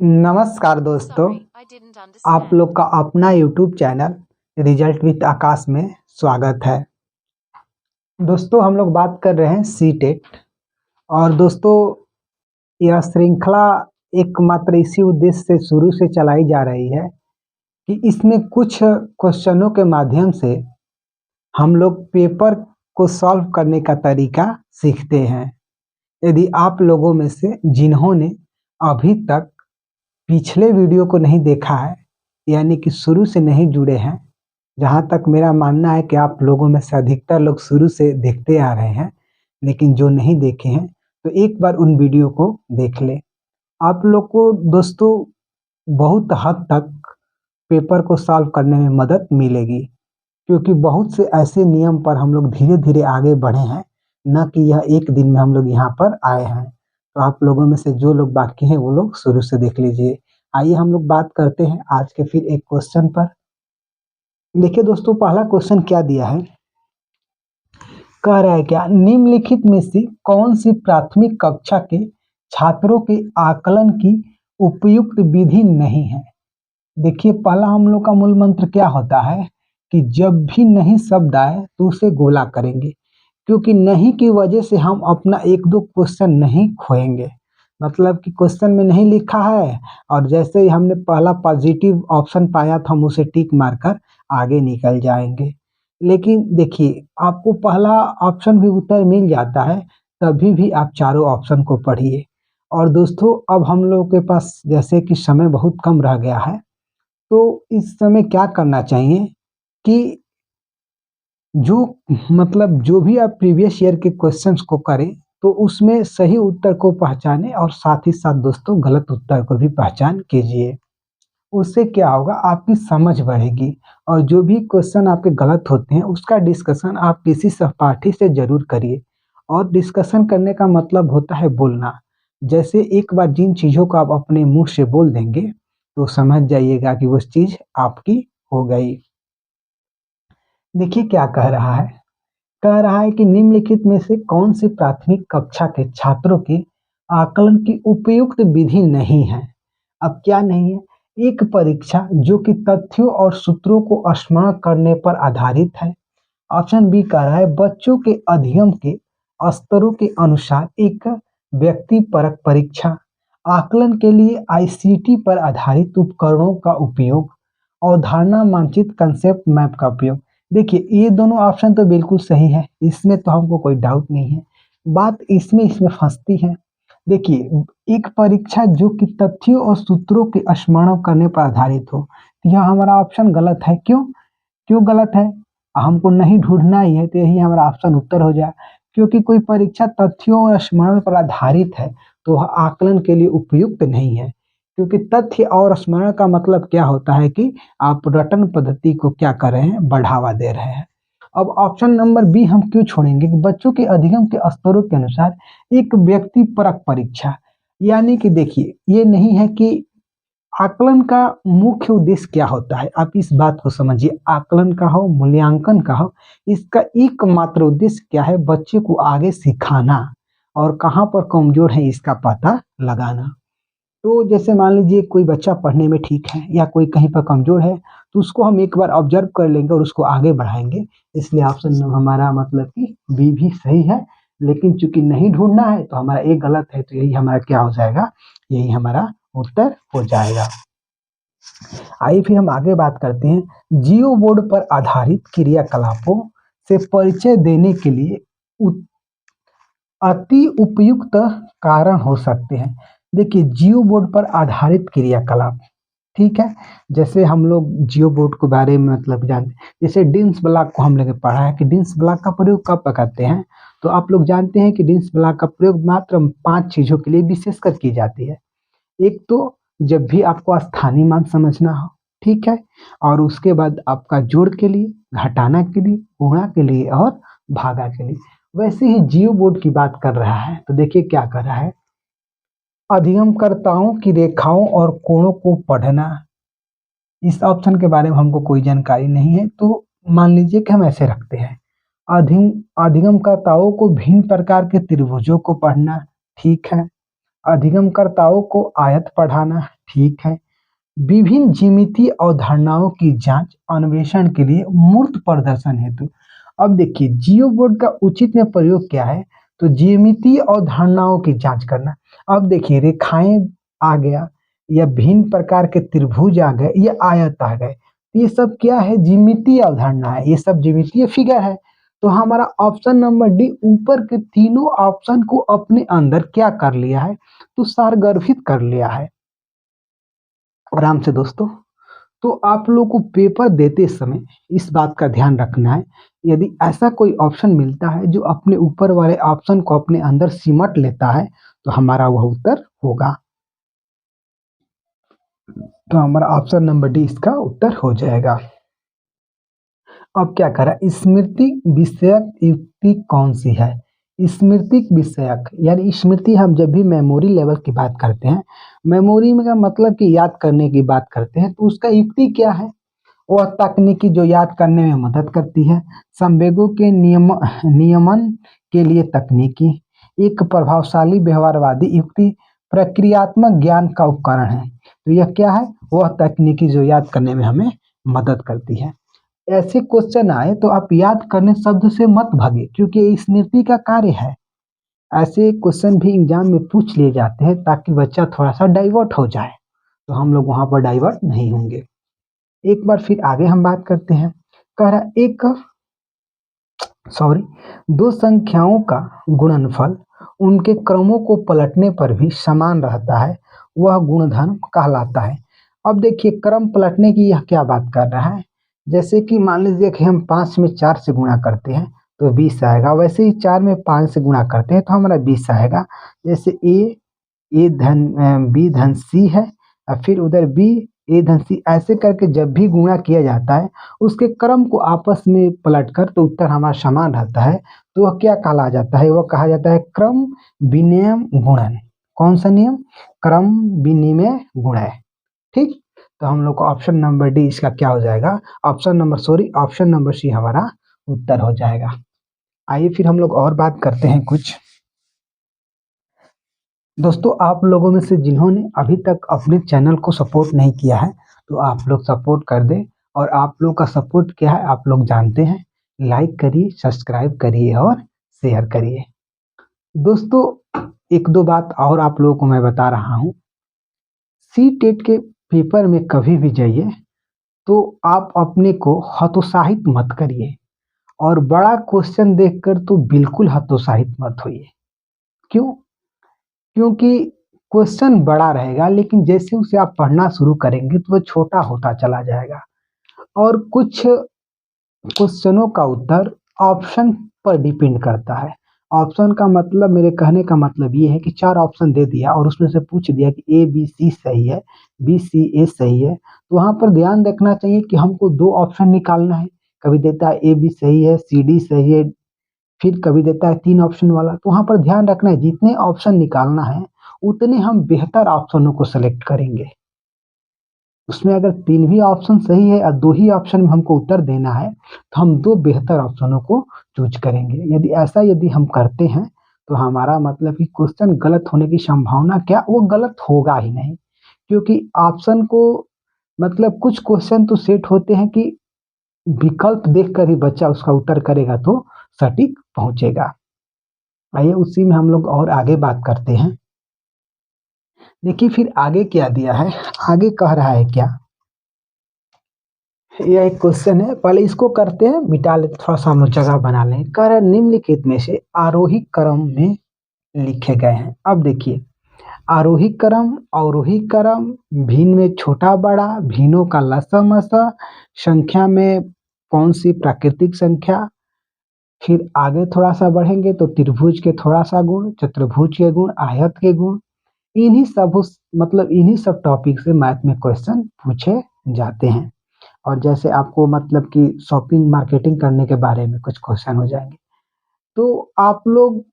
नमस्कार दोस्तों। आप लोग का अपना यूट्यूब चैनल रिजल्ट विद आकाश में स्वागत है। दोस्तों हम लोग बात कर रहे हैं सीटेट। और दोस्तों यह श्रृंखला एकमात्र इसी उद्देश्य से शुरू से चलाई जा रही है कि इसमें कुछ क्वेश्चनों के माध्यम से हम लोग पेपर को सॉल्व करने का तरीका सीखते हैं। यदि आप लोगों में से जिन्होंने अभी तक पिछले वीडियो को नहीं देखा है, यानी कि शुरू से नहीं जुड़े हैं, जहाँ तक मेरा मानना है कि आप लोगों में से अधिकतर लोग शुरू से देखते आ रहे हैं, लेकिन जो नहीं देखे हैं तो एक बार उन वीडियो को देख लें। आप लोग को दोस्तों बहुत हद तक पेपर को सॉल्व करने में मदद मिलेगी, क्योंकि बहुत से ऐसे नियम पर हम लोग धीरे धीरे आगे बढ़े हैं, न कि यह एक दिन में हम लोग यहाँ पर आए हैं। तो आप लोगों में से जो लोग बाकी हैं वो लोग शुरू से देख लीजिए। आइए हम लोग बात करते हैं आज के फिर एक क्वेश्चन पर। देखिए दोस्तों, पहला क्वेश्चन क्या दिया है, कह रहा है क्या निम्नलिखित में से कौन सी प्राथमिक कक्षा के छात्रों के आकलन की उपयुक्त विधि नहीं है। देखिए पहला हम लोग का मूल मंत्र क्या होता है कि जब भी नहीं शब्द आए तो उसे गोला करेंगे, क्योंकि नहीं की वजह से हम अपना एक दो क्वेश्चन नहीं खोएंगे। मतलब कि क्वेश्चन में नहीं लिखा है और जैसे ही हमने पहला पॉजिटिव ऑप्शन पाया तो हम उसे टिक मारकर आगे निकल जाएंगे। लेकिन देखिए आपको पहला ऑप्शन भी उत्तर मिल जाता है, तभी भी आप चारों ऑप्शन को पढ़िए। और दोस्तों अब हम लोगों के पास जैसे कि समय बहुत कम रह गया है, तो इस समय क्या करना चाहिए कि जो भी आप प्रीवियस ईयर के क्वेश्चंस को करें तो उसमें सही उत्तर को पहचानें और साथ ही साथ दोस्तों गलत उत्तर को भी पहचान कीजिए। उससे क्या होगा, आपकी समझ बढ़ेगी। और जो भी क्वेश्चन आपके गलत होते हैं उसका डिस्कशन आप किसी सहपाठी से जरूर करिए। और डिस्कशन करने का मतलब होता है बोलना। जैसे एक बार जिन चीज़ों को आप अपने मुंह से बोल देंगे तो समझ जाइएगा कि वो चीज़ आपकी हो गई। देखिए क्या कह रहा है कि निम्नलिखित में से कौन सी प्राथमिक कक्षा के छात्रों की आकलन की उपयुक्त विधि नहीं है। अब क्या नहीं है, एक परीक्षा जो कि तथ्यों और सूत्रों को स्मरण करने पर आधारित है। ऑप्शन बी कह रहा है बच्चों के अध्ययन के स्तरों के अनुसार एक व्यक्ति परक परीक्षा, आकलन के लिए आईसीटी पर आधारित उपकरणों का उपयोग, अवधारणा मानचित्र कंसेप्ट मैप का उपयोग। देखिए ये दोनों ऑप्शन तो बिल्कुल सही है, इसमें तो हमको कोई डाउट नहीं है। बात इसमें फंसती है। देखिए एक परीक्षा जो कि तथ्यों और सूत्रों के स्मरण करने पर आधारित हो, यह हमारा ऑप्शन गलत है। क्यों क्यों गलत है, हमको नहीं ढूंढना ही है तो यही हमारा ऑप्शन उत्तर हो जाए। क्योंकि कोई परीक्षा तथ्यों और स्मरण पर आधारित है तो वह आकलन के लिए उपयुक्त नहीं है। क्योंकि तथ्य और स्मरण का मतलब क्या होता है कि आप रटन पद्धति को क्या कर रहे हैं, बढ़ावा दे रहे हैं। अब ऑप्शन नंबर बी हम क्यों छोड़ेंगे कि बच्चों के अधिगम के स्तरों के अनुसार एक व्यक्ति परक परीक्षा। यानी कि देखिए ये नहीं है कि आकलन का मुख्य उद्देश्य क्या होता है, आप इस बात को समझिए। आकलन का हो मूल्यांकन का हो, इसका एकमात्र उद्देश्य क्या है, बच्चे को आगे सिखाना और कहाँ पर कमजोर है इसका पता लगाना। तो जैसे मान लीजिए कोई बच्चा पढ़ने में ठीक है या कोई कहीं पर कमजोर है, तो उसको हम एक बार ऑब्जर्व कर लेंगे और उसको आगे बढ़ाएंगे। इसलिए ऑप्शन हमारा मतलब कि बी भी सही है। लेकिन चूंकि नहीं ढूंढना है तो हमारा एक गलत है, तो यही हमारा क्या हो जाएगा, यही हमारा उत्तर हो जाएगा। आइए फिर हम आगे बात करते हैं। जियो बोर्ड पर आधारित क्रियाकलापों से परिचय देने के लिए अति उपयुक्त कारण हो सकते हैं। देखिए जियो बोर्ड पर आधारित क्रियाकलाप, ठीक है। जैसे हम लोग जियो बोर्ड के बारे में मतलब जानते हैं, जैसे डिम्स ब्लॉक को हम लोग पढ़ा है कि डिम्स ब्लॉक का प्रयोग कब करते हैं। तो आप लोग जानते हैं कि डिम्स ब्लॉक का प्रयोग मात्र 5 चीजों के लिए विशेषकर की जाती है। एक तो जब भी आपको स्थानीय मान समझना हो, ठीक है। और उसके बाद आपका जोड़ के लिए, घटाना के लिए, गुणा के लिए और भागा के लिए। वैसे ही जियो बोर्ड की बात कर रहा है, तो देखिए क्या कर रहा है, अधिगमकर्ताओं की रेखाओं और कोणों को पढ़ना। इस ऑप्शन के बारे में हमको कोई जानकारी नहीं है, तो मान लीजिए कि हम ऐसे रखते हैं, अधिगमकर्ताओं को भिन्न प्रकार के त्रिभुजों को पढ़ना, ठीक है। अधिगमकर्ताओं को आयत पढ़ाना, ठीक है। विभिन्न ज्यामितीय अवधारणाओं की जांच अन्वेषण के लिए मूर्त प्रदर्शन हेतु। अब देखिए जियो बोर्ड का उचित में प्रयोग क्या है, तो ज्यामितीय अवधारणाओं की जांच करना। अब देखिए रेखाएं आ गया, या भिन्न प्रकार के त्रिभुज आ गए, या आयत आ गए, ये सब क्या है, ज्यामितीय अवधारणा है, ये सब ज्यामितीय फिगर है। तो हमारा ऑप्शन नंबर डी ऊपर के तीनों ऑप्शन को अपने अंदर क्या कर लिया है, तो सारगर्भित कर लिया है। आराम से दोस्तों, तो आप लोग को पेपर देते समय इस बात का ध्यान रखना है, यदि ऐसा कोई ऑप्शन मिलता है जो अपने ऊपर वाले ऑप्शन को अपने अंदर सिमट लेता है, तो हमारा वह उत्तर होगा। तो हमारा ऑप्शन नंबर डी इसका उत्तर हो जाएगा। अब क्या करा, स्मृति विषयक युक्ति कौन सी है? स्मृति विषयक यानी स्मृति हम जब भी मेमोरी लेवल की बात करते हैं, मेमोरी में का मतलब कि याद करने की बात करते हैं, तो उसका युक्ति क्या है? वह तकनीकी जो याद करने में मदद करती है, संवेगों के नियमन के लिए तकनीकी, एक प्रभावशाली व्यवहारवादी युक्ति, प्रक्रियात्मक ज्ञान का उपकरण है। तो यह क्या है? वह तकनीकी जो याद करने में हमें मदद करती है। ऐसे क्वेश्चन आए तो आप याद करने शब्द से मत भागे, क्योंकि ये स्मृति का कार्य है। ऐसे क्वेश्चन भी एग्जाम में पूछ लिए जाते हैं ताकि बच्चा थोड़ा सा डाइवर्ट हो जाए, तो हम लोग वहां पर डाइवर्ट नहीं होंगे। एक बार फिर आगे हम बात करते हैं। कह रहा दो संख्याओं का गुणनफल उनके क्रमों को पलटने पर भी समान रहता है, वह गुणधर्म कहलाता है। अब देखिए क्रम पलटने की यह क्या बात कर रहा है, जैसे कि मान लीजिए कि हम 5 में 4 से गुणा करते हैं तो 20 आएगा, वैसे ही 4 में 5 से गुणा करते हैं तो हमारा 20 आएगा। जैसे ए धन बी धन सी है, और फिर उधर बी ए धन सी, ऐसे करके जब भी गुणा किया जाता है उसके क्रम को आपस में पलटकर तो उत्तर हमारा समान रहता है, तो वह क्या कहा जाता है? वह कहा जाता है क्रम विनिमय गुणन। कौन सा नियम? क्रम विनिमय गुणन। ठीक, तो हम लोग को ऑप्शन नंबर डी इसका क्या हो जाएगा? ऑप्शन नंबर सी हमारा उत्तर हो जाएगा। आइए फिर हम लोग और बात करते हैं कुछ। दोस्तों आप लोगों में से जिन्होंने अभी तक अपने चैनल को सपोर्ट नहीं किया है, तो आप लोग सपोर्ट कर दें, और आप लोग का सपोर्ट क्या है आप लोग जानते हैं, लाइक करिए, सब्सक्राइब करिए और शेयर करिए। दोस्तों एक दो बात और आप लोगों को मैं बता रहा हूँ, सी-टेट के पेपर में कभी भी जाइए तो आप अपने को हतोत्साहित मत करिए, और बड़ा क्वेश्चन देखकर तो बिल्कुल हतोत्साहित मत होइए। क्यों? क्योंकि क्वेश्चन बड़ा रहेगा, लेकिन जैसे उसे आप पढ़ना शुरू करेंगे तो वो छोटा होता चला जाएगा, और कुछ क्वेश्चनों का उत्तर ऑप्शन पर डिपेंड करता है। ऑप्शन का मतलब, मेरे कहने का मतलब ये है कि 4 ऑप्शन दे दिया और उसमें से पूछ दिया कि ए बी सी सही है, बी सी ए सही है, तो वहां पर ध्यान रखना चाहिए कि हमको 2 ऑप्शन निकालना है। कभी देता है ए बी सही है, सी डी सही है, फिर कभी देता है 3 ऑप्शन वाला, तो वहां पर ध्यान रखना है जितने ऑप्शन निकालना है उतने हम बेहतर ऑप्शनों को सेलेक्ट करेंगे। उसमें अगर 3 भी ऑप्शन सही है और 2 ही ऑप्शन में हमको उत्तर देना है, तो हम 2 बेहतर ऑप्शनों को चूज करेंगे। यदि हम करते हैं तो हमारा मतलब कि क्वेश्चन गलत होने की संभावना क्या, वो गलत होगा ही नहीं, क्योंकि ऑप्शन को मतलब कुछ क्वेश्चन तो सेट होते हैं कि विकल्प देखकर ही बच्चा उसका उत्तर करेगा तो सटीक पहुंचेगा। आइए उसी में हम लोग और आगे बात करते हैं। देखिए फिर आगे क्या दिया है, आगे कह रहा है क्या, यह एक क्वेश्चन है, पहले इसको करते हैं, मिटा ले, थोड़ा सा हम लोग जगह बना लें। कह रहा है निम्नलिखित में से आरोही क्रम में लिखे गए हैं। अब देखिए आरोही क्रम, अवरोही क्रम, भिन्न में छोटा बड़ा, भिन्नों का लसा-मसा, संख्या में कौन सी प्राकृतिक संख्या, फिर आगे थोड़ा सा बढ़ेंगे तो त्रिभुज के थोड़ा सा गुण, चतुर्भुज के गुण, आयत के गुण, इन्हीं सब टॉपिक से मैथ में क्वेश्चन पूछे जाते हैं। और जैसे आपको मतलब कि शॉपिंग मार्केटिंग करने के बारे में कुछ क्वेश्चन हो जाएंगे, तो आप लोग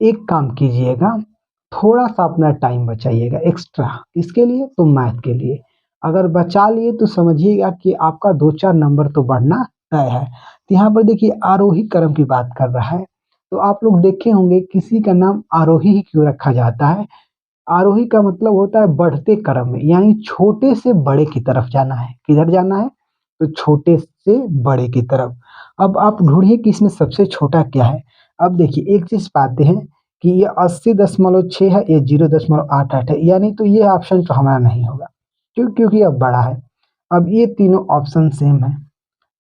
एक काम कीजिएगा, थोड़ा सा अपना टाइम बचाइएगा एक्स्ट्रा, इसके लिए तो मैथ के लिए। अगर बचा लिए तो समझिएगा कि आपका 2-4 नंबर तो बढ़ना तय है। तो यहाँ पर देखिए आरोही क्रम की बात कर रहा है, तो आप लोग देखे होंगे किसी का नाम आरोही ही क्यों रखा जाता है। आरोही का मतलब होता है बढ़ते क्रम में, यानी छोटे से बड़े की तरफ जाना है। किधर जाना है? तो छोटे से बड़े की तरफ। अब आप ढूंढिए कि इसमें सबसे छोटा क्या है। अब देखिए एक चीज पाते हैं कि ये 80.6 है, ये 0.88 है, यानी तो ये ऑप्शन तो हमारा नहीं होगा क्योंकि अब बड़ा है। अब ये तीनों ऑप्शन सेम है।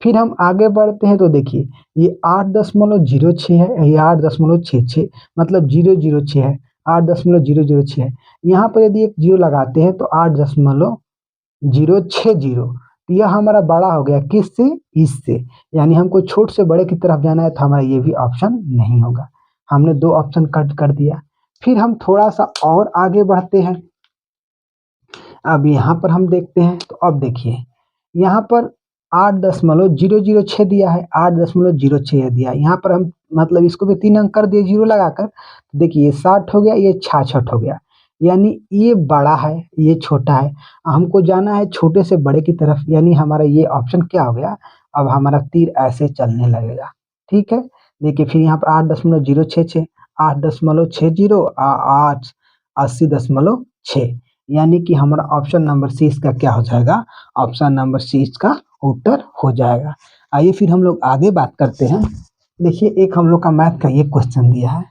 फिर हम आगे बढ़ते हैं तो देखिए ये 8.06 है, ये 8.66 मतलब 006 है, 8.006 है। यहाँ पर यदि एक जीरो लगाते हैं तो 8.060, तो यह हमारा बड़ा हो गया किससे? इससे। यानी हमको छोट से बड़े की तरफ जाना है तो हमारा ये भी ऑप्शन नहीं होगा। हमने दो ऑप्शन कट कर दिया। फिर हम थोड़ा सा और आगे बढ़ते हैं। अब यहाँ पर हम देखते हैं तो अब देखिए यहाँ पर 8.006 दिया है, 8.06 दिया है। यहाँ पर हम मतलब इसको भी 3 अंक कर दिए जीरो लगाकर। देखिए ये 60 हो गया, ये 66 हो गया। यानी ये बड़ा है, ये छोटा है। हमको जाना है छोटे से बड़े की तरफ, यानी हमारा ये ऑप्शन क्या हो गया? अब हमारा तीर ऐसे चलने लगेगा। ठीक है, देखिए फिर यहाँ पर 8.066, 8.60, 8, 80.6, यानी कि हमारा ऑप्शन नंबर सी इसका क्या हो जाएगा? ऑप्शन नंबर सी इसका उत्तर हो जाएगा। आइए फिर हम लोग आगे बात करते हैं। देखिए एक हम लोग का मैथ का ये क्वेश्चन दिया है।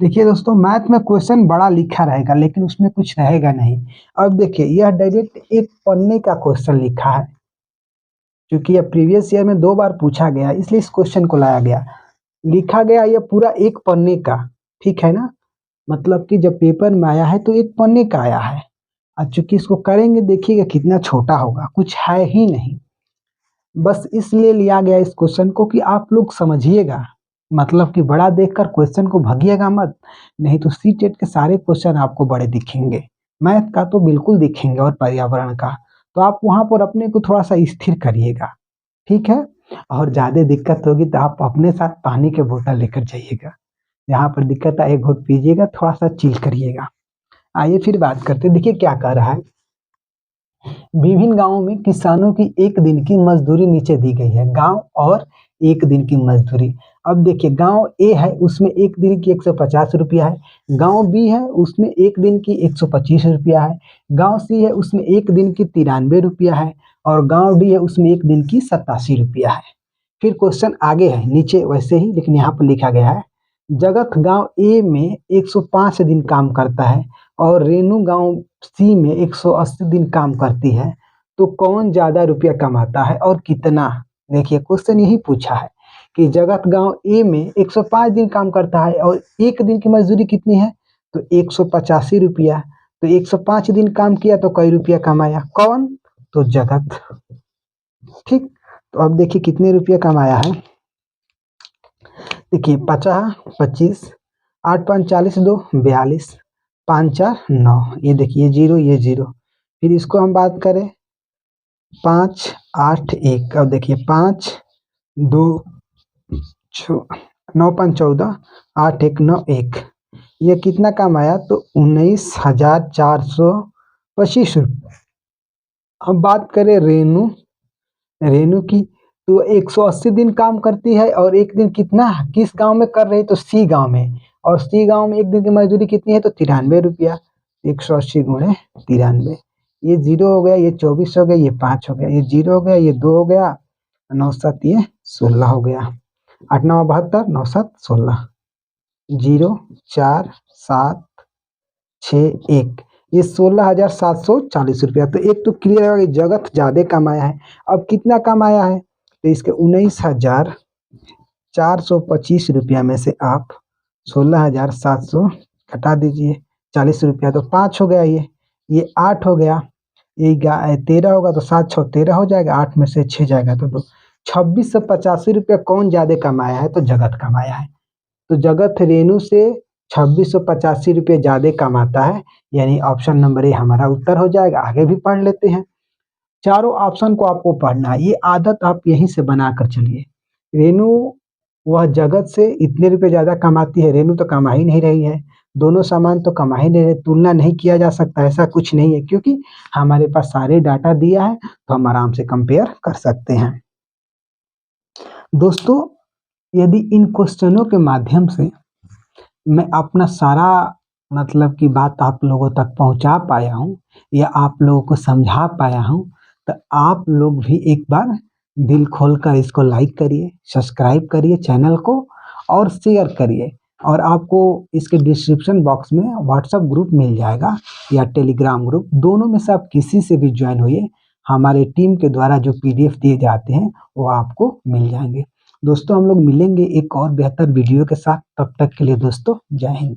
देखिए दोस्तों मैथ में क्वेश्चन बड़ा लिखा रहेगा लेकिन उसमें कुछ रहेगा नहीं। अब देखिए यह डायरेक्ट एक पन्ने का क्वेश्चन लिखा है, क्योंकि यह प्रीवियस ईयर में 2 बार पूछा गया इसलिए इस क्वेश्चन को लाया गया। लिखा गया ये पूरा एक पन्ने का, ठीक है ना? मतलब कि जब पेपर में आया है तो एक पन्ने का आया है। और चूंकि इसको करेंगे देखिएगा कितना छोटा होगा, कुछ है ही नहीं। बस इसलिए लिया गया इस क्वेश्चन को कि आप लोग समझिएगा, मतलब कि बड़ा देखकर क्वेश्चन को भगिएगा मत, नहीं तो सी टेट के सारे क्वेश्चन आपको बड़े दिखेंगे। मैथ का तो बिल्कुल दिखेंगे और पर्यावरण का। तो आप वहां पर अपने को थोड़ा सा स्थिर करिएगा, ठीक है? और ज्यादा दिक्कत होगी तो आप अपने साथ पानी के बोतल लेकर जाइएगा। जहाँ पर दिक्कत आए एक घूंट पीजिएगा, थोड़ा सा चिल करिएगा। आइए फिर बात करते हैं। देखिए क्या कह रहा है, विभिन्न गांवों में किसानों की एक दिन की मजदूरी नीचे दी गई है। गांव और एक दिन की मजदूरी। अब देखिए गांव ए है उसमें एक दिन की 150 रुपया है, गांव बी है उसमें एक दिन की 125 रुपया है, गांव सी है उसमें एक दिन की 93 रुपया है, और गांव डी है उसमें एक दिन की 87 रुपया है। फिर क्वेश्चन आगे है नीचे वैसे ही, लेकिन यहाँ पर लिखा गया है जगत गांव ए में 105 दिन काम करता है और रेणु गांव सी में 180 दिन काम करती है, तो कौन ज्यादा रुपया कमाता है और कितना? देखिए क्वेश्चन यही पूछा है कि जगत गांव ए में 105 दिन काम करता है और एक दिन की मजदूरी कितनी है? तो 185 रुपया। तो 105 दिन काम किया तो कई रुपया कमाया? कौन? तो जगत। ठीक, तो अब देखिए कितने रुपया कमाया है। देखिए 50 25, 8 5 40, 2 42, 5 4 9, ये देखिए जीरो ये जीरो। फिर इसको हम बात करें 5 8 1, अब देखिए 5 2 9 5 14, 8 1 9 1, ये कितना कम आया? तो 19,425 रुपये। अब बात करें रेनू, रेनू की, तो 180 दिन काम करती है और एक दिन कितना किस गांव में कर रही है? तो सी गांव में, और सी गांव में एक दिन की मजदूरी कितनी है? तो 93 रुपया। 180 गुणे 93, ये जीरो हो गया, ये 24 हो गया, ये 5 हो गया, ये जीरो हो गया, ये 2 हो गया, 9 7 ये 16 हो गया। 8 9 72, 9 7 16, 0 4 7 6 1, ये 16,740 रुपया। तो एक तो क्लियर है कि जगत ज्यादा कमाया है। अब कितना कमाया है? तो इसके 19,425 रुपया में से आप 16,700 घटा दीजिए 40 रुपया, तो 5 हो गया, ये 8 हो गया, ये 13 होगा, तो 7 6 13 हो जाएगा, 8 में से 6 जाएगा तो 2, 2685 रुपया कौन ज्यादा कमाया है? तो जगत कमाया है। तो जगत रेणु से 2685 रुपये ज्यादा कमाता है, यानी ऑप्शन नंबर ए हमारा उत्तर हो जाएगा। आगे भी पढ़ लेते हैं। चारों ऑप्शन को आपको पढ़ना है, ये आदत आप यहीं से बनाकर चलिए। रेणु वह जगत से इतने रुपए ज़्यादा कमाती है, रेनू तो कमा ही नहीं रही है। दोनों सामान तो कमा ही नहीं रहे, तुलना नहीं किया जा सकता, ऐसा कुछ नहीं है क्योंकि हमारे पास सारे डाटा दिया है, तो हम आराम से कंपेयर कर सकते हैं। दोस्तों, यदि इन क्वेश्चनों के माध्यम से मैं अपना सारा मतलब की बात आप लोगों तक पहुँचा पाया हूँ या आप लोगों को समझा पाया हूँ, तो आप लोग भी एक बार दिल खोलकर इसको लाइक करिए, सब्सक्राइब करिए चैनल को और शेयर करिए। और आपको इसके डिस्क्रिप्शन बॉक्स में व्हाट्सएप ग्रुप मिल जाएगा या टेलीग्राम ग्रुप, दोनों में से आप किसी से भी ज्वाइन होइए। हमारे टीम के द्वारा जो पीडीएफ दिए जाते हैं वो आपको मिल जाएंगे। दोस्तों, हम लोग मिलेंगे एक और बेहतर वीडियो के साथ, तब तक के लिए दोस्तों जय हिंद।